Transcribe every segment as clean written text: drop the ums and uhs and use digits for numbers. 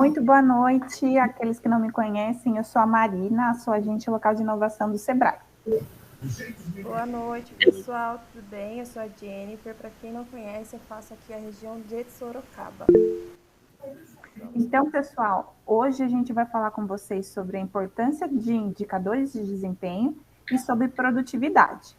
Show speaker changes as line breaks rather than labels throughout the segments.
Muito boa noite, aqueles que não me conhecem, eu sou a Marina, sou agente local de inovação do Sebrae.
Boa noite, pessoal, tudo bem? Eu sou a Jennifer, para quem não conhece, eu faço aqui a região de Sorocaba.
Então, pessoal, hoje a gente vai falar com vocês sobre a importância de indicadores de desempenho e sobre produtividade.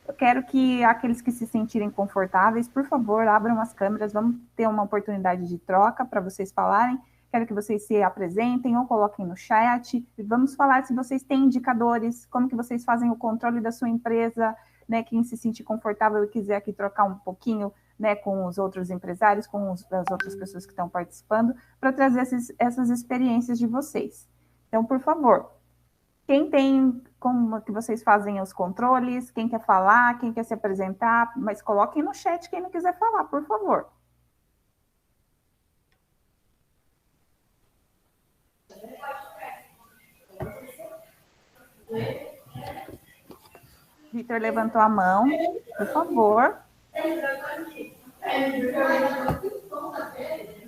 Eu quero que aqueles que se sentirem confortáveis, por favor, abram as câmeras, vamos ter uma oportunidade de troca para vocês falarem. Quero que vocês se apresentem ou coloquem no chat. Vamos falar se vocês têm indicadores, como que vocês fazem o controle da sua empresa, né? Quem se sentir confortável e quiser aqui trocar um pouquinho, né, com os outros empresários, com as outras pessoas que estão participando, para trazer essas experiências de vocês. Então, por favor, quem tem, como que vocês fazem os controles, quem quer falar, quem quer se apresentar, mas coloquem no chat quem não quiser falar, por favor. Vitor levantou a mão, por favor.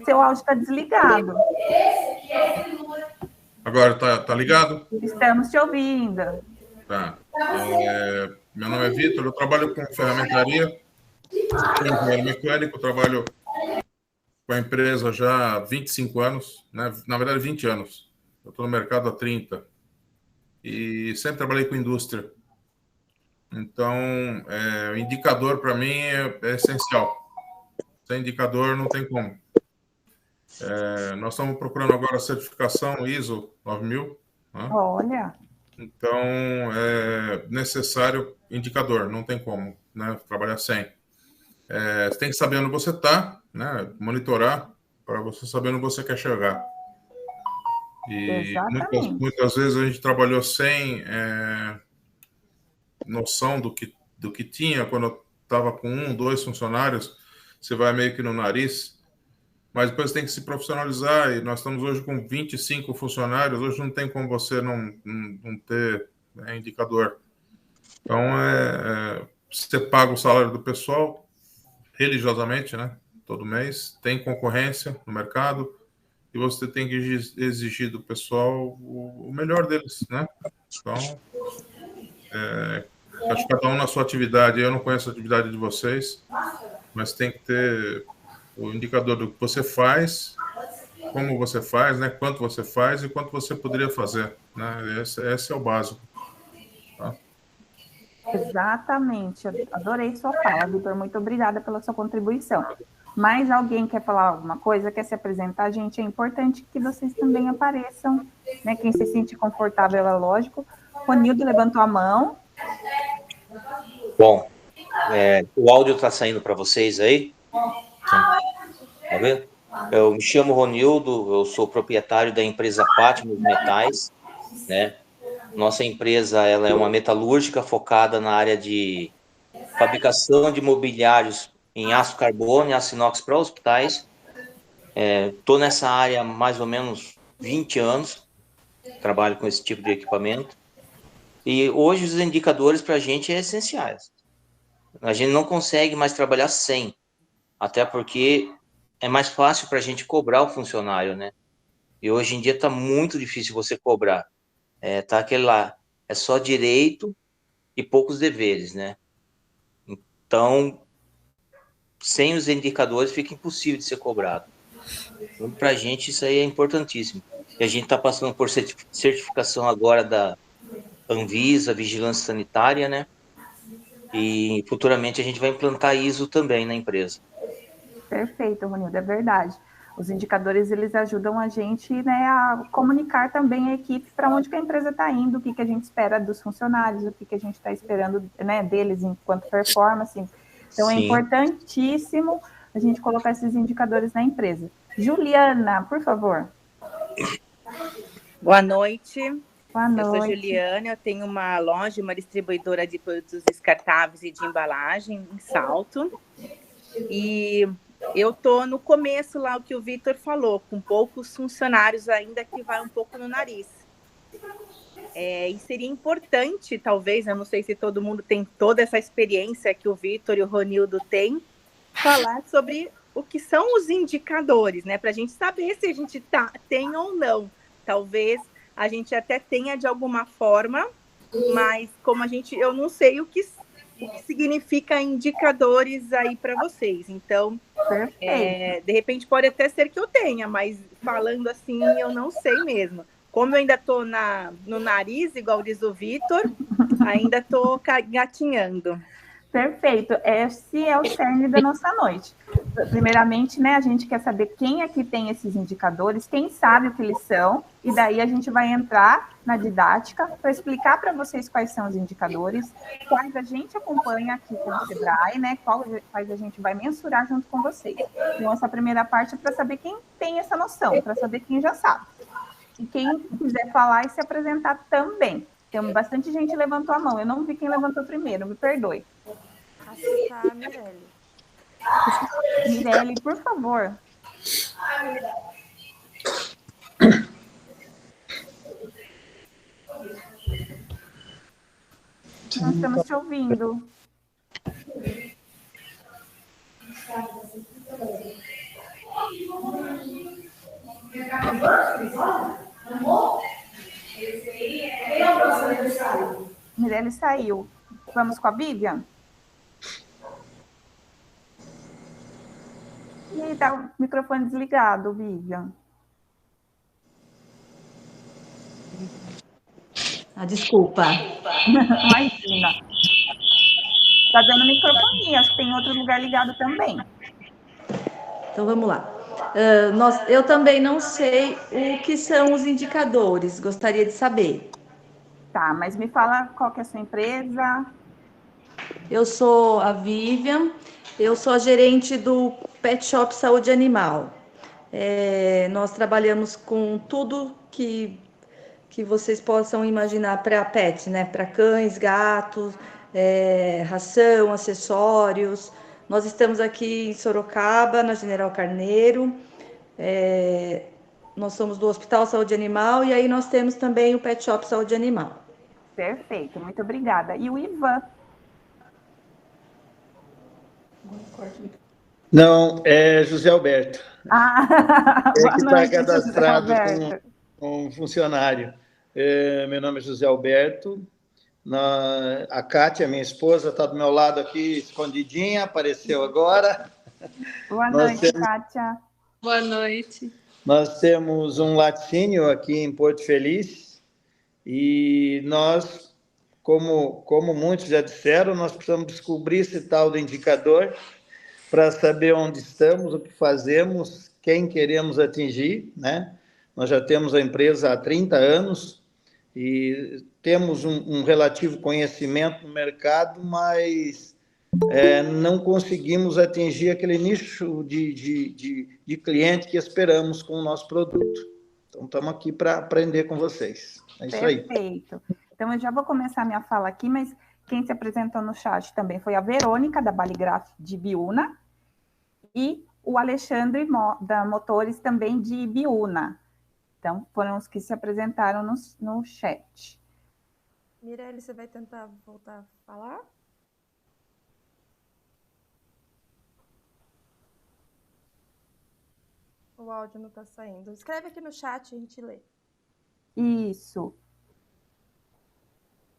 Seu áudio está desligado.
Agora tá ligado?
Estamos te ouvindo.
Tá. Meu nome é Vitor, eu trabalho com ferramentaria, sou engenheiro mecânico, trabalho com a empresa já há 25 anos, né? Na verdade 20 anos. Eu estou no mercado há 30 e sempre trabalhei com indústria. Então, o indicador para mim é essencial. Sem indicador não tem como. Nós estamos procurando agora a certificação ISO 9000. Né?
Olha.
Então, é necessário indicador, não tem como, né, trabalhar sem. Você tem que saber onde você está, né, monitorar, para você saber onde você quer chegar. E muitas vezes a gente trabalhou sem noção do que tinha. Quando eu estava com 1, 2 funcionários, você vai meio que no nariz, mas depois tem que se profissionalizar, e nós estamos hoje com 25 funcionários, hoje não tem como você não ter indicador. Então, você paga o salário do pessoal religiosamente, né, todo mês, tem concorrência no mercado, e você tem que exigir do pessoal o melhor deles, né? Então, acho que cada um na sua atividade, eu não conheço a atividade de vocês, mas tem que ter o indicador do que você faz, como você faz, né? Quanto você faz e quanto você poderia fazer, né? Esse é o básico. Tá?
Exatamente. Eu adorei sua fala, Vitor. Muito obrigada pela sua contribuição. Mais alguém quer falar alguma coisa, quer se apresentar? Gente, é importante que vocês também apareçam, né? Quem se sente confortável, é lógico. Ronildo levantou a mão.
Bom, o áudio está saindo para vocês aí? Tá vendo? Eu me chamo Ronildo, eu sou proprietário da empresa Patmos Metais, né? Nossa empresa, ela é uma metalúrgica focada na área de fabricação de mobiliários em aço carbono e aço inox para hospitais. Estou nessa área há mais ou menos 20 anos, trabalho com esse tipo de equipamento. E hoje os indicadores para a gente é essenciais. A gente não consegue mais trabalhar sem, até porque é mais fácil para a gente cobrar o funcionário, né? E hoje em dia está muito difícil você cobrar. Tá aquele lá, é só direito e poucos deveres, né? Então, sem os indicadores fica impossível de ser cobrado. Então, para a gente isso aí é importantíssimo. E a gente está passando por certificação agora da Anvisa, Vigilância Sanitária, né? E futuramente a gente vai implantar ISO também na empresa.
Perfeito, Ronildo, é verdade. Os indicadores, eles ajudam a gente, né, a comunicar também a equipe para onde que a empresa está indo, o que, que a gente espera dos funcionários, o que, que a gente está esperando, né, deles enquanto performance. Então,
Sim.
É importantíssimo a gente colocar esses indicadores na empresa. Juliana, por favor.
Boa noite.
Boa noite.
Eu sou Juliana, eu tenho uma loja, uma distribuidora de produtos descartáveis e de embalagem em Salto. E eu estou no começo lá, o que o Vitor falou, com poucos funcionários ainda, que vai um pouco no nariz. E seria importante, talvez, eu não sei se todo mundo tem toda essa experiência que o Vitor e o Ronildo têm, falar sobre o que são os indicadores, né? Para a gente saber se a gente tem ou não. Talvez a gente até tenha de alguma forma, mas como eu não sei o que significa indicadores aí para vocês. Então, de repente pode até ser que eu tenha, mas falando assim, eu não sei mesmo. Como eu ainda estou no nariz, igual diz o Vitor, ainda estou gatinhando.
Perfeito. Esse é o cerne da nossa noite. Primeiramente, né, a gente quer saber quem é que tem esses indicadores, quem sabe o que eles são, e daí a gente vai entrar na didática para explicar para vocês quais são os indicadores, quais a gente acompanha aqui com o Sebrae, né, quais a gente vai mensurar junto com vocês. Então, essa primeira parte é para saber quem tem essa noção, para saber quem já sabe. E quem quiser falar e se apresentar também. Tem bastante gente levantou a mão. Eu não vi quem levantou primeiro, me perdoe.
Tá, Mirelle.
Mirelle, por favor. Nós estamos te ouvindo. Mirelle saiu. Vamos com a Vivian? E aí, tá o microfone desligado, Vivian.
Desculpa.
Imagina. Tá dando microfone, acho que tem outro lugar ligado também.
Então, vamos lá. Eu também não sei o que são os indicadores, gostaria de saber.
Tá, mas me fala qual que é a sua empresa.
Eu sou a Vivian, eu sou a gerente do Pet Shop Saúde Animal. Nós trabalhamos com tudo que vocês possam imaginar para pet, né? Para cães, gatos, ração, acessórios. Nós estamos aqui em Sorocaba, na General Carneiro. Nós somos do Hospital Saúde Animal e aí nós temos também o Pet Shop Saúde Animal.
Perfeito, muito obrigada. E o Ivan?
Não, é José Alberto.
Boa
que
noite,
está cadastrado
José Alberto.
com um funcionário. Meu nome é José Alberto. A Kátia, minha esposa, está do meu lado aqui, escondidinha, apareceu agora.
Boa noite, Kátia.
Boa noite.
Nós temos um laticínio aqui em Porto Feliz e nós, como muitos já disseram, nós precisamos descobrir esse tal do indicador para saber onde estamos, o que fazemos, quem queremos atingir, né? Nós já temos a empresa há 30 anos e temos um relativo conhecimento no mercado, mas não conseguimos atingir aquele nicho de cliente que esperamos com o nosso produto. Então, estamos aqui para aprender com vocês. É isso aí.
Perfeito. Então, eu já vou começar a minha fala aqui, mas quem se apresentou no chat também foi a Verônica, da Baligraf de Biúna, e o Alexandre da Motores, também de Ibiúna. Então, foram os que se apresentaram no chat.
Mirelle, você vai tentar voltar a falar? O áudio não está saindo. Escreve aqui no chat e a gente lê.
Isso.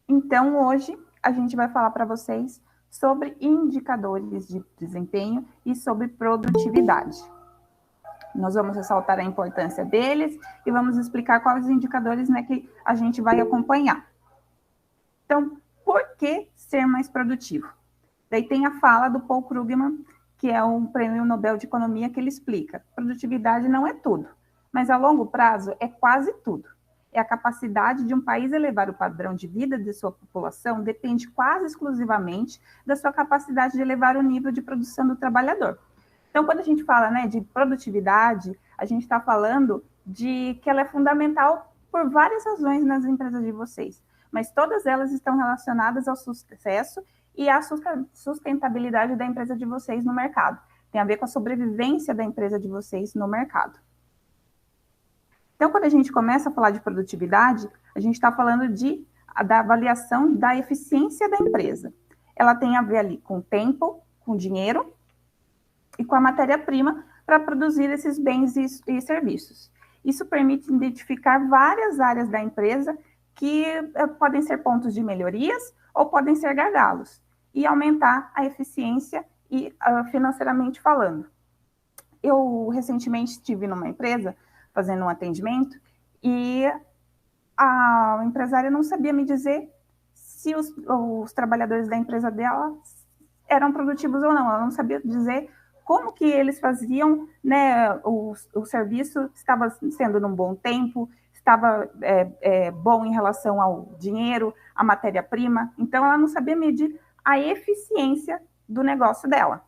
Então, hoje, a gente vai falar para vocês sobre indicadores de desempenho e sobre produtividade. Nós vamos ressaltar a importância deles e vamos explicar quais os indicadores, né, que a gente vai acompanhar. Então, por que ser mais produtivo? Daí tem a fala do Paul Krugman, que é um prêmio Nobel de Economia, que ele explica: produtividade não é tudo, mas a longo prazo é quase tudo. É a capacidade de um país elevar o padrão de vida de sua população depende quase exclusivamente da sua capacidade de elevar o nível de produção do trabalhador. Então, quando a gente fala, né, de produtividade, a gente está falando de que ela é fundamental por várias razões nas empresas de vocês, mas todas elas estão relacionadas ao sucesso e à sustentabilidade da empresa de vocês no mercado. Tem a ver com a sobrevivência da empresa de vocês no mercado. Então, quando a gente começa a falar de produtividade, a gente está falando da avaliação da eficiência da empresa. Ela tem a ver ali com tempo, com dinheiro e com a matéria-prima para produzir esses bens e serviços. Isso permite identificar várias áreas da empresa que podem ser pontos de melhorias ou podem ser gargalos, e aumentar a eficiência e financeiramente falando. Eu recentemente estive numa empresa fazendo um atendimento e a empresária não sabia me dizer se os trabalhadores da empresa dela eram produtivos ou não. Ela não sabia dizer como que eles faziam, né, o serviço estava sendo num bom tempo, estava bom em relação ao dinheiro, à matéria-prima. Então, ela não sabia medir a eficiência do negócio dela.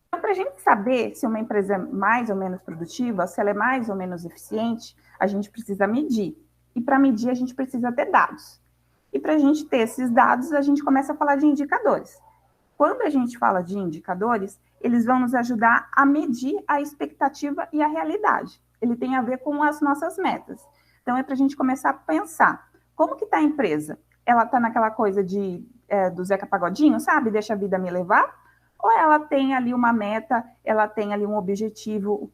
Então, para a gente saber se uma empresa é mais ou menos produtiva, se ela é mais ou menos eficiente, a gente precisa medir. E para medir, a gente precisa ter dados. E para a gente ter esses dados, a gente começa a falar de indicadores. Quando a gente fala de indicadores, eles vão nos ajudar a medir a expectativa e a realidade. Ele tem a ver com as nossas metas. Então, é para a gente começar a pensar, como que está a empresa? Ela está naquela coisa do Zeca Pagodinho, sabe? Deixa a vida me levar? Ou ela tem ali uma meta, ela tem ali um objetivo?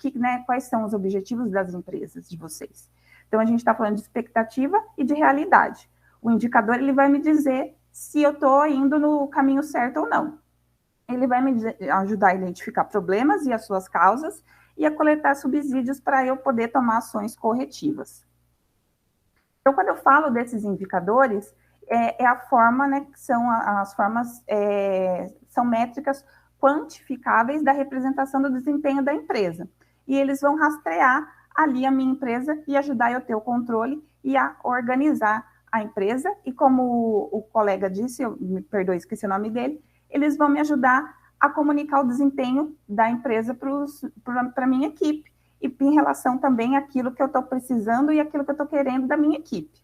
Quais são os objetivos das empresas de vocês? Então, a gente está falando de expectativa e de realidade. O indicador, ele vai me dizer se eu estou indo no caminho certo ou não. Ele vai me ajudar a identificar problemas e as suas causas e a coletar subsídios para eu poder tomar ações corretivas. Então, quando eu falo desses indicadores, é a forma, né, que são as formas, são métricas quantificáveis da representação do desempenho da empresa. E eles vão rastrear ali a minha empresa e ajudar eu a ter o controle e a organizar a empresa, e como o colega disse, me perdoe, esqueci o nome dele, eles vão me ajudar a comunicar o desempenho da empresa para a minha equipe, e em relação também àquilo que eu estou precisando e aquilo que eu estou querendo da minha equipe.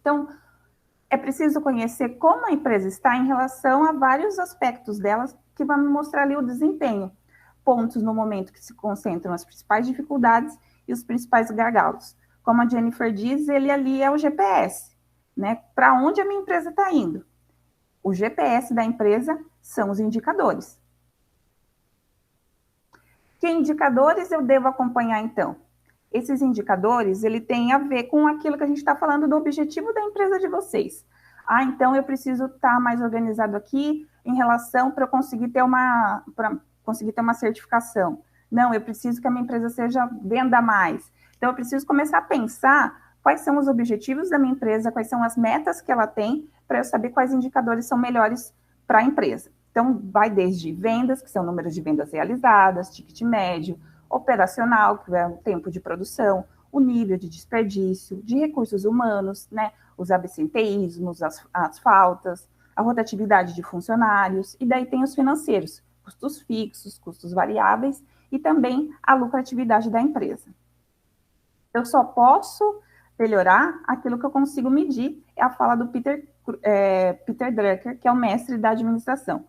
Então, é preciso conhecer como a empresa está em relação a vários aspectos delas que vão me mostrar ali o desempenho, pontos no momento que se concentram as principais dificuldades e os principais gargalos. Como a Jennifer diz, ele ali é o GPS, né? Para onde a minha empresa está indo? O GPS da empresa são os indicadores. Que indicadores eu devo acompanhar, então? Esses indicadores, ele tem a ver com aquilo que a gente está falando do objetivo da empresa de vocês. Então eu preciso estar mais organizado aqui em relação para eu conseguir ter uma certificação. Não, eu preciso que a minha empresa venda mais. Então, eu preciso começar a pensar quais são os objetivos da minha empresa, quais são as metas que ela tem, para eu saber quais indicadores são melhores para a empresa. Então, vai desde vendas, que são números de vendas realizadas, ticket médio, operacional, que é o tempo de produção, o nível de desperdício, de recursos humanos, né, os absenteísmos, as faltas, a rotatividade de funcionários, e daí tem os financeiros, custos fixos, custos variáveis, e também a lucratividade da empresa. Eu só posso melhorar aquilo que eu consigo medir, é a fala do Peter Drucker, que é o mestre da administração.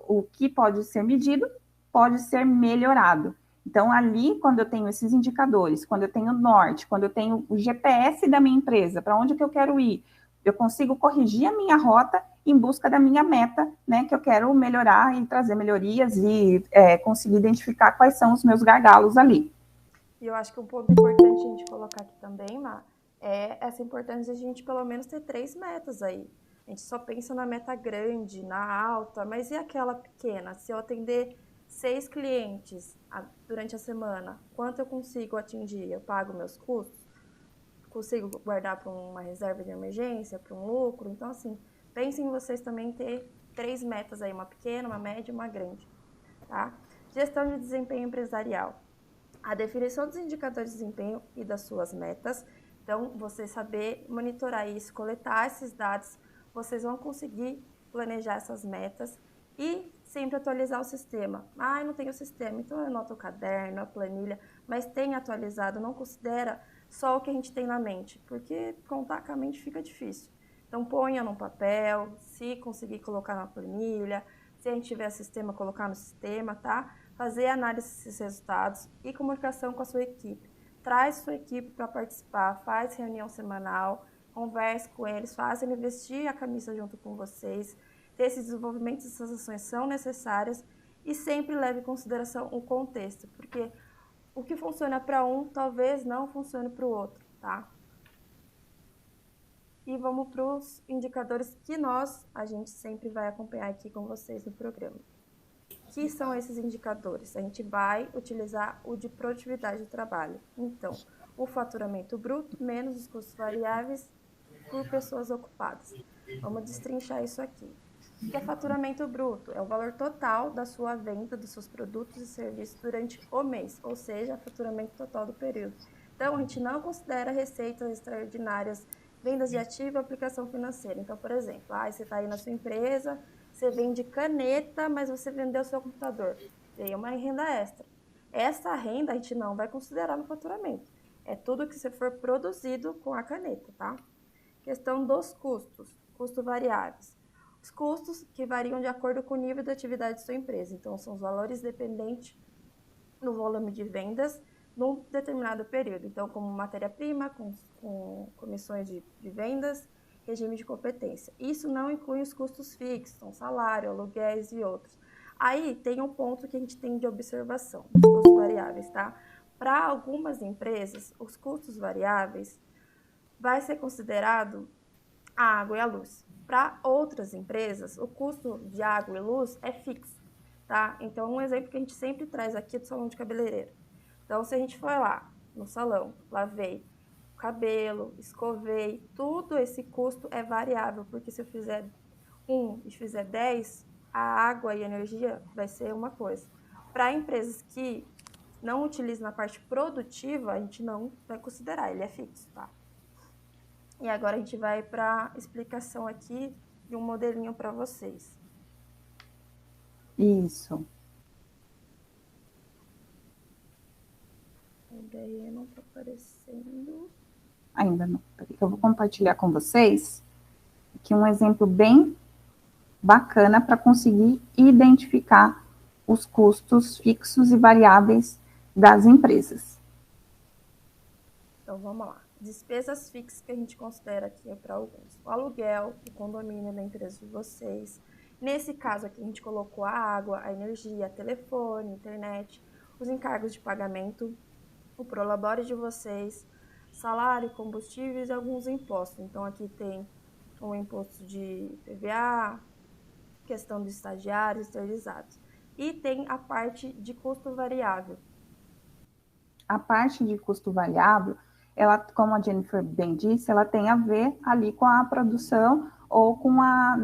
O que pode ser medido pode ser melhorado. Então, ali, quando eu tenho esses indicadores, quando eu tenho o norte, quando eu tenho o GPS da minha empresa, para onde que eu quero ir, eu consigo corrigir a minha rota em busca da minha meta, né, que eu quero melhorar e trazer melhorias e conseguir identificar quais são os meus gargalos ali.
E eu acho que um ponto importante a gente colocar aqui também, Má, é essa importância de a gente pelo menos ter 3 metas aí. A gente só pensa na meta grande, na alta, mas e aquela pequena? Se eu atender 6 clientes durante a semana, quanto eu consigo atingir? Eu pago meus custos? Consigo guardar para uma reserva de emergência, para um lucro? Então, assim, pensem em vocês também ter 3 metas aí, uma pequena, uma média e uma grande, tá? Gestão de desempenho empresarial. A definição dos indicadores de desempenho e das suas metas. Então, você saber monitorar isso, coletar esses dados, vocês vão conseguir planejar essas metas e sempre atualizar o sistema. Eu não tenho sistema, então eu anoto o caderno, a planilha, mas tem atualizado, não considera só o que a gente tem na mente, porque contar com a mente fica difícil. Então, ponha no papel, se conseguir colocar na planilha, se a gente tiver sistema, colocar no sistema, tá? Fazer análise desses resultados e comunicação com a sua equipe. Traz sua equipe para participar, faz reunião semanal, converse com eles, faça ele vestir a camisa junto com vocês. Esse desenvolvimento dessas ações são necessárias e sempre leve em consideração o contexto, porque o que funciona para um, talvez não funcione para o outro, tá? E vamos para os indicadores que a gente sempre vai acompanhar aqui com vocês no programa. Que são esses indicadores? A gente vai utilizar o de produtividade do trabalho. Então, o faturamento bruto menos os custos variáveis por pessoas ocupadas. Vamos destrinchar isso aqui. O que é faturamento bruto? É o valor total da sua venda dos seus produtos e serviços durante o mês, ou seja, faturamento total do período. Então, a gente não considera receitas extraordinárias, vendas de ativo e aplicação financeira. Então, por exemplo, você está aí na sua empresa, você vende caneta, mas você vendeu seu computador. Veio uma renda extra. Essa renda a gente não vai considerar no faturamento. É tudo que você for produzido com a caneta, tá? Questão dos custos, custos variáveis. Os custos que variam de acordo com o nível de atividade de sua empresa. Então, são os valores dependentes do volume de vendas num determinado período. Então, como matéria-prima, com comissões de vendas, regime de competência. Isso não inclui os custos fixos, salário, aluguéis e outros. Aí tem um ponto que a gente tem de observação, os custos variáveis, tá? Para algumas empresas, os custos variáveis vai ser considerado a água e a luz. Para outras empresas, o custo de água e luz é fixo, tá? Então, um exemplo que a gente sempre traz aqui é do salão de cabeleireiro. Então, se a gente for lá no salão, lavei o cabelo, escovei, tudo esse custo é variável, porque se eu fizer 1 e fizer 10, a água e a energia vai ser uma coisa. Para empresas que não utilizam na parte produtiva, a gente não vai considerar, ele é fixo, tá? E agora a gente vai para a explicação aqui de um modelinho para vocês.
Isso.
Daí não está aparecendo.
Ainda não. Eu vou compartilhar com vocês aqui um exemplo bem bacana para conseguir identificar os custos fixos e variáveis das empresas.
Então, vamos lá. Despesas fixas que a gente considera aqui para alguns. O aluguel, o condomínio da empresa de vocês. Nesse caso aqui, a gente colocou a água, a energia, telefone, internet, os encargos de pagamento, o prolabore de vocês, salário, combustíveis e alguns impostos. Então, aqui tem o imposto de PVA, questão dos estagiários externalizados. E tem a parte de custo variável.
A parte de custo variável, ela, como a Jennifer bem disse, ela tem a ver ali com a produção ou com a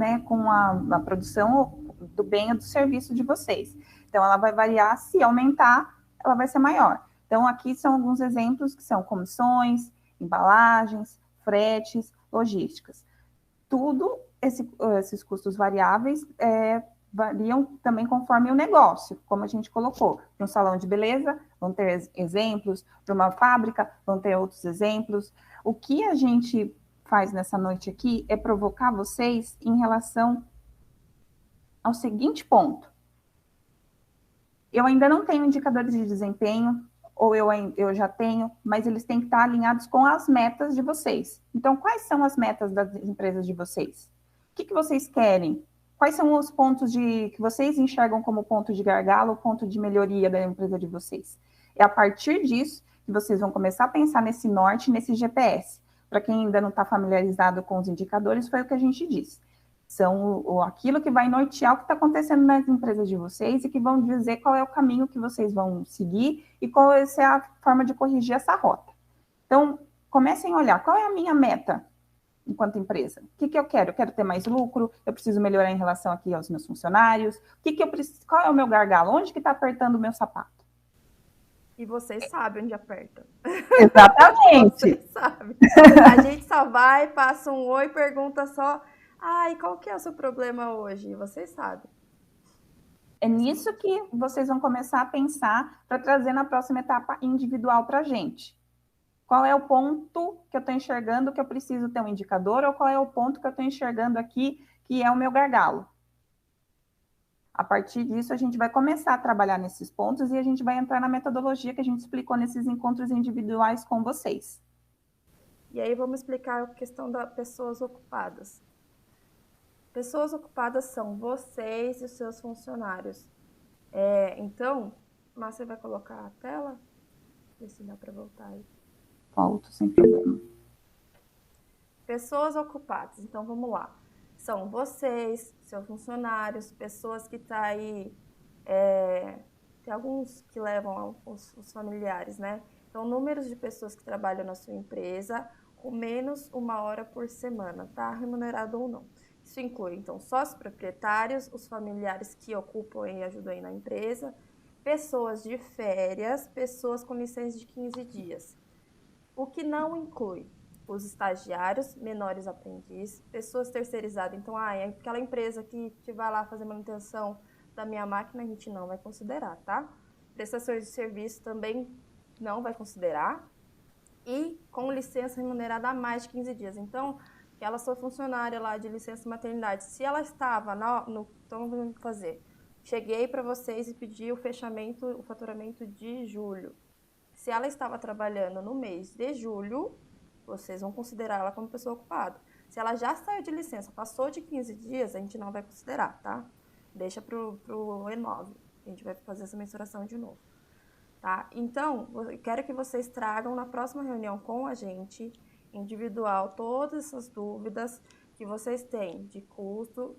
produção do bem ou do serviço de vocês. Então, ela vai variar, se aumentar, ela vai ser maior. Então, aqui são alguns exemplos que são comissões, embalagens, fretes, logísticas. Tudo esses custos variáveis variam também conforme o negócio, como a gente colocou. Para um salão de beleza, vão ter exemplos, para uma fábrica, vão ter outros exemplos. O que a gente faz nessa noite aqui é provocar vocês em relação ao seguinte ponto. Eu ainda não tenho indicadores de desempenho, ou eu já tenho, mas eles têm que estar alinhados com as metas de vocês. Então, quais são as metas das empresas de vocês? O que vocês querem? Quais são os pontos que vocês enxergam como ponto de gargalo ou ponto de melhoria da empresa de vocês? É a partir disso que vocês vão começar a pensar nesse norte, nesse GPS. Para quem ainda não está familiarizado com os indicadores, foi o que a gente disse. São aquilo que vai nortear o que está acontecendo nas empresas de vocês e que vão dizer qual é o caminho que vocês vão seguir e qual é a forma de corrigir essa rota. Então, comecem a olhar, qual é a minha meta enquanto empresa? O que eu quero? Eu quero ter mais lucro? Eu preciso melhorar em relação aqui aos meus funcionários? Qual é o meu gargalo? Onde que está apertando o meu sapato?
E vocês sabem onde aperta.
Exatamente.
Vocês sabem. A gente só vai, passa um oi, pergunta só, e qual que é o seu problema hoje? E vocês sabem.
É nisso que vocês vão começar a pensar para trazer na próxima etapa individual para a gente. Qual é o ponto que eu estou enxergando que eu preciso ter um indicador ou qual é o ponto que eu estou enxergando aqui que é o meu gargalo? A partir disso, a gente vai começar a trabalhar nesses pontos e a gente vai entrar na metodologia que a gente explicou nesses encontros individuais com vocês.
E aí vamos explicar a questão das pessoas ocupadas. Pessoas ocupadas são vocês e os seus funcionários. Então, Márcia vai colocar a tela? Ver se dá para voltar aí.
Volto sem problema.
Pessoas ocupadas. Então, vamos lá. São vocês, seus funcionários, pessoas que estão aí... tem alguns que levam os familiares, né? Então, números de pessoas que trabalham na sua empresa com menos 1 hora por semana, tá? Remunerado ou não. Isso inclui, então, sócios proprietários, os familiares que ocupam e ajudam aí na empresa, pessoas de férias, pessoas com licença de 15 dias. O que não inclui os estagiários, menores aprendizes, pessoas terceirizadas. Então, é aquela empresa que vai lá fazer manutenção da minha máquina, a gente não vai considerar, tá? Prestações de serviço também não vai considerar. E com licença remunerada há mais de 15 dias. Então, aquela sua funcionária lá de licença maternidade, se ela estava então vamos fazer. Cheguei para vocês e pedi o faturamento de julho. Se ela estava trabalhando no mês de julho, vocês vão considerar ela como pessoa ocupada. Se ela já saiu de licença, passou de 15 dias, a gente não vai considerar, tá? Deixa pro E9. A gente vai fazer essa mensuração de novo. Tá? Então, eu quero que vocês tragam na próxima reunião com a gente, individual, todas essas dúvidas que vocês têm de custo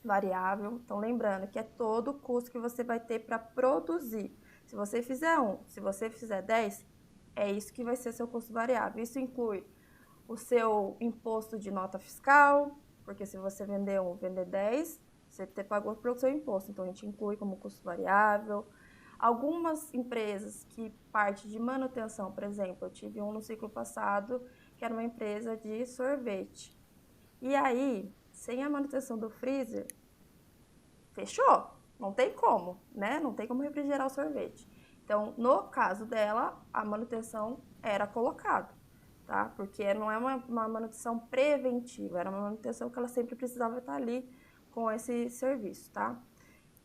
variável. Então, lembrando que é todo o custo que você vai ter para produzir. Se você fizer 1, se você fizer 10, é isso que vai ser seu custo variável. Isso inclui o seu imposto de nota fiscal, porque se você vender 1, vender 10, você pagou pelo seu imposto. Então, a gente inclui como custo variável. Algumas empresas que parte de manutenção, por exemplo, eu tive um no ciclo passado, que era uma empresa de sorvete. E aí, sem a manutenção do freezer, fechou. Não tem como, né? Não tem como refrigerar o sorvete. Então, no caso dela, a manutenção era colocada, tá? Porque não é uma manutenção preventiva, era uma manutenção que ela sempre precisava estar ali com esse serviço, tá?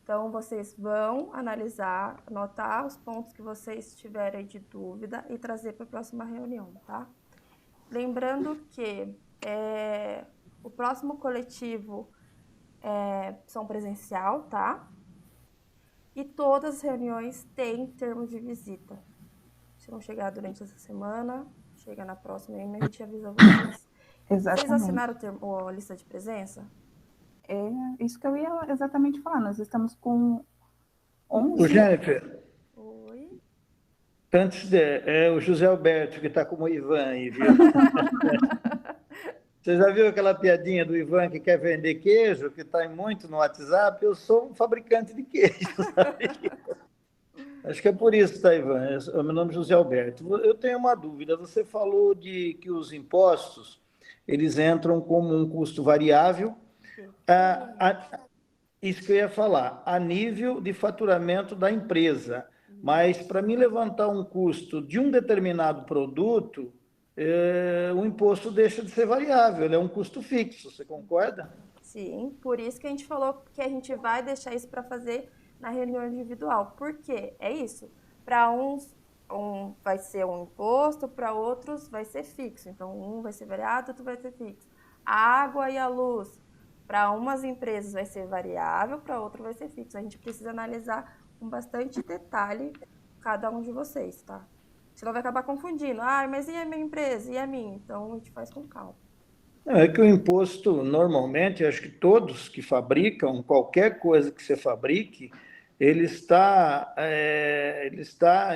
Então, vocês vão analisar, anotar os pontos que vocês tiverem de dúvida e trazer para a próxima reunião, tá? Lembrando que o próximo coletivo são presencial, tá? E todas as reuniões têm termos de visita. Se não chegar durante essa semana, chega na próxima e a gente avisa vocês.
Exatamente.
Vocês assinaram a lista de presença?
É isso que eu ia exatamente falar. Nós estamos com 11.
O Jennifer,
Oi?
antes é o José Alberto que está como o Ivan aí, viu? Você já viu aquela piadinha do Ivan que quer vender queijo, que está muito no WhatsApp? Eu sou um fabricante de queijo, sabe? Acho que é por isso, tá, Ivan? Meu nome é José Alberto. Eu tenho uma dúvida. Você falou de que os impostos, eles entram como um custo variável. Isso que eu ia falar, a nível de faturamento da empresa. Mas, para mim levantar um custo de um determinado produto, o imposto deixa de ser variável, ele é um custo fixo, você concorda?
Sim, por isso que a gente falou que a gente vai deixar isso para fazer na reunião individual. Por quê? É isso. Para uns vai ser um imposto, para outros vai ser fixo. Então, um vai ser variável, outro vai ser fixo. A água e a luz, para umas empresas vai ser variável, para outro vai ser fixo. A gente precisa analisar com bastante detalhe cada um de vocês, tá? Senão vai acabar confundindo. Mas e a minha empresa? E a minha? Então, a gente faz com calma.
É que o imposto, normalmente, acho que todos que fabricam, qualquer coisa que você fabrique, ele está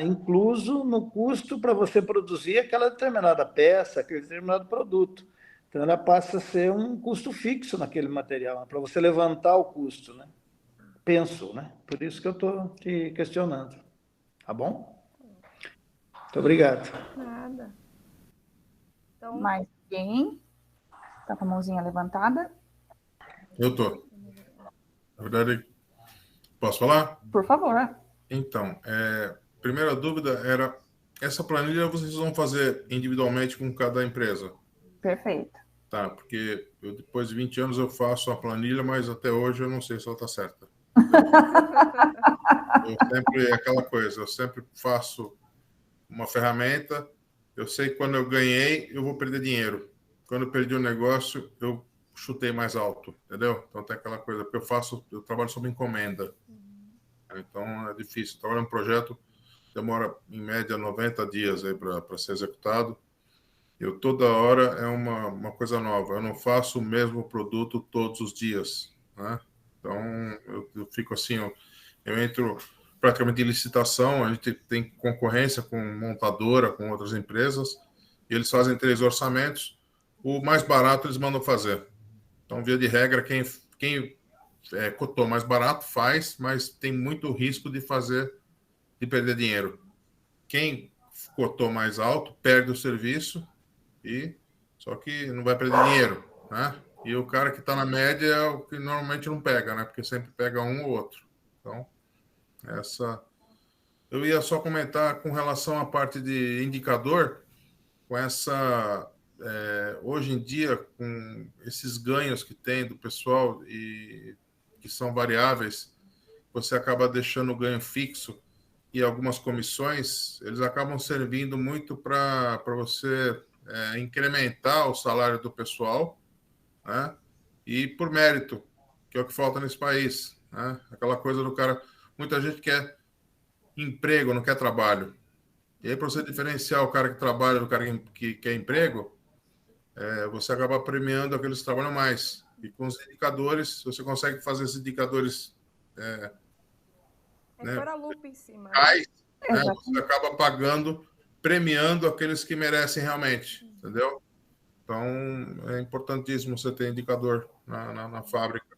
incluso no custo para você produzir aquela determinada peça, aquele determinado produto. Então, ela passa a ser um custo fixo naquele material, para você levantar o custo, né? Penso, né? Por isso que eu estou te questionando. Tá bom? Muito obrigado.
Nada. Então,
Mais alguém? Está com a mãozinha levantada?
Eu estou. Na verdade, posso falar?
Por favor.
Então, primeira dúvida era, essa planilha vocês vão fazer individualmente com cada empresa?
Perfeito.
Tá, porque depois de 20 anos eu faço a planilha, mas até hoje eu não sei se ela está certa. Aquela coisa, eu sempre faço uma ferramenta, eu sei que quando eu ganhei, eu vou perder dinheiro. Quando eu perdi o negócio, eu chutei mais alto, entendeu? Então tem aquela coisa, porque eu trabalho sob encomenda. Então é difícil. Trabalhar um projeto demora em média 90 dias aí para ser executado. Eu toda hora é uma coisa nova. Eu não faço o mesmo produto todos os dias, né? Então eu fico assim, eu entro praticamente em licitação, a gente tem concorrência com montadora, com outras empresas, e eles fazem 3 orçamentos, o mais barato eles mandam fazer. Então, via de regra, quem cotou mais barato faz, mas tem muito risco de perder dinheiro. Quem cotou mais alto perde o serviço, só que não vai perder dinheiro, né? E o cara que está na média é o que normalmente não pega, né? Porque sempre pega um ou outro. Então, eu ia só comentar com relação à parte de indicador, com hoje em dia, com esses ganhos que tem do pessoal e que são variáveis, você acaba deixando o ganho fixo e algumas comissões, eles acabam servindo muito para você incrementar o salário do pessoal, né? E por mérito, que é o que falta nesse país, né? Aquela coisa do cara, muita gente quer emprego, não quer trabalho. E aí, para você diferenciar o cara que trabalha do cara que quer emprego, você acaba premiando aqueles que trabalham mais. E com os indicadores, você consegue fazer esses indicadores
pôr a lupa em cima.
Né? Você acaba premiando aqueles que merecem realmente, entendeu? Então, é importantíssimo você ter indicador na fábrica.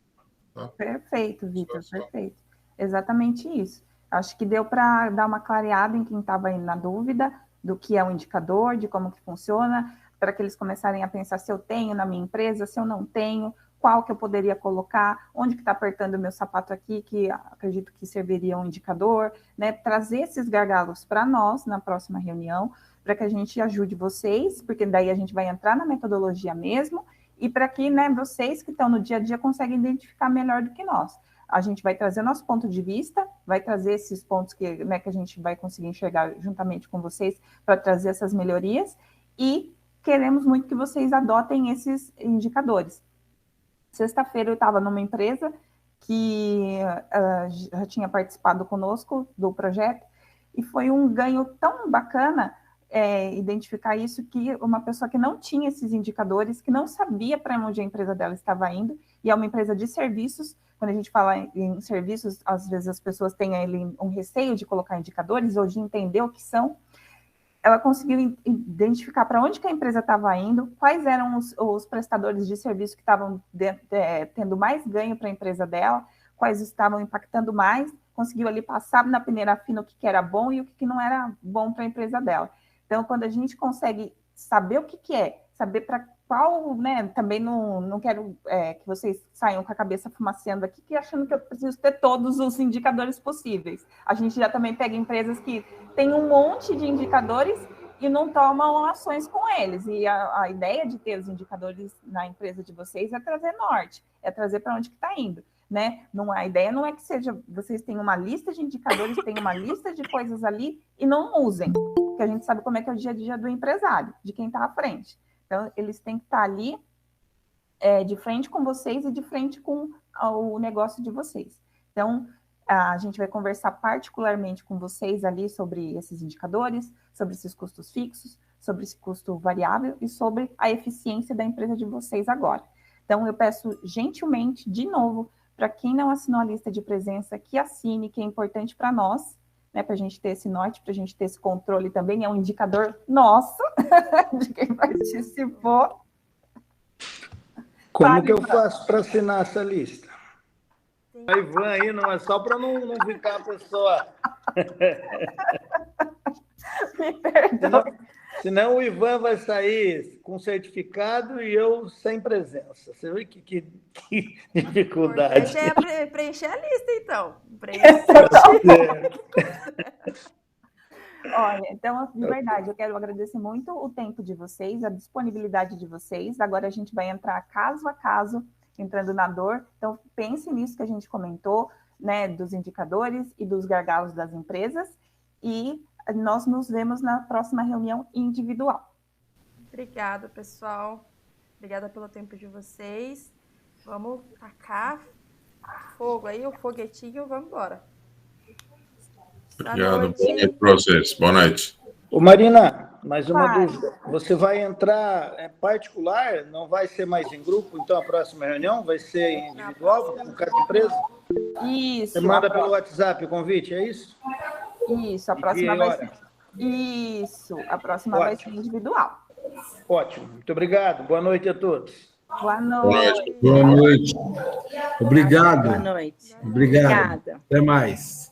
Tá?
Perfeito, Vitor, perfeito. Exatamente isso. Acho que deu para dar uma clareada em quem estava aí na dúvida do que é um indicador, de como que funciona, para que eles começarem a pensar se eu tenho na minha empresa, se eu não tenho, qual que eu poderia colocar, onde que está apertando o meu sapato aqui, que acredito que serviria um indicador, né? Trazer esses gargalos para nós na próxima reunião, para que a gente ajude vocês, porque daí a gente vai entrar na metodologia mesmo, e para que, né, vocês que estão no dia a dia conseguem identificar melhor do que nós. A gente vai trazer nosso ponto de vista, vai trazer esses pontos que, né, que a gente vai conseguir enxergar juntamente com vocês para trazer essas melhorias, e queremos muito que vocês adotem esses indicadores. Sexta-feira eu estava numa empresa que já tinha participado conosco do projeto, e foi um ganho tão bacana identificar isso, que uma pessoa que não tinha esses indicadores, que não sabia para onde a empresa dela estava indo, e é uma empresa de serviços. Quando a gente fala em serviços, às vezes as pessoas têm um receio de colocar indicadores ou de entender o que são. Ela conseguiu identificar para onde que a empresa estava indo, quais eram os prestadores de serviço que estavam tendo mais ganho para a empresa dela, quais estavam impactando mais, conseguiu ali passar na peneira fina o que era bom e o que não era bom para a empresa dela. Então, quando a gente consegue saber o que é, saber para qual, né, também não quero que vocês saiam com a cabeça fumaceando aqui, que achando que eu preciso ter todos os indicadores possíveis. A gente já também pega empresas que têm um monte de indicadores e não tomam ações com eles. E a ideia de ter os indicadores na empresa de vocês é trazer norte, é trazer para onde que está indo. Né? A ideia não é que vocês tenham uma lista de indicadores, tenham uma lista de coisas ali e não usem, porque a gente sabe como é que é o dia a dia do empresário, de quem está à frente. Então, eles têm que estar ali de frente com vocês e de frente com o negócio de vocês. Então, a gente vai conversar particularmente com vocês ali sobre esses indicadores, sobre esses custos fixos, sobre esse custo variável e sobre a eficiência da empresa de vocês agora. Então, eu peço gentilmente, de novo, para quem não assinou a lista de presença, que assine, que é importante para nós, né, para a gente ter esse norte, para a gente ter esse controle também, é um indicador nosso, de quem participou.
Como que eu faço para assinar essa lista? A Ivan aí, não é só para não ficar a pessoa...
Me perdoe.
Senão o Ivan vai sair com certificado e eu sem presença. Você vê que dificuldade.
É preencher a lista, então.
Olha, então, de verdade, eu quero agradecer muito o tempo de vocês, a disponibilidade de vocês. Agora a gente vai entrar caso a caso, entrando na dor. Então, pense nisso que a gente comentou, né, dos indicadores e dos gargalos das empresas. E nós nos vemos na próxima reunião individual.
Obrigada, pessoal. Obrigada pelo tempo de vocês. Vamos tacar fogo aí, o foguetinho, vamos embora.
Obrigado. Boa noite para vocês. Boa noite.
Ô, Marina, mais uma dúvida. Você vai entrar particular? Não vai ser mais em grupo? Então, a próxima reunião vai ser individual, com cada empresa?
Isso.
Você manda pelo WhatsApp o convite, é isso?
Isso, a próxima vai ser... Isso, a próxima vai ser individual.
Ótimo, muito obrigado. Boa noite a todos.
Boa noite.
Boa noite. Obrigado.
Boa noite.
Obrigado.
Obrigada.
Até mais.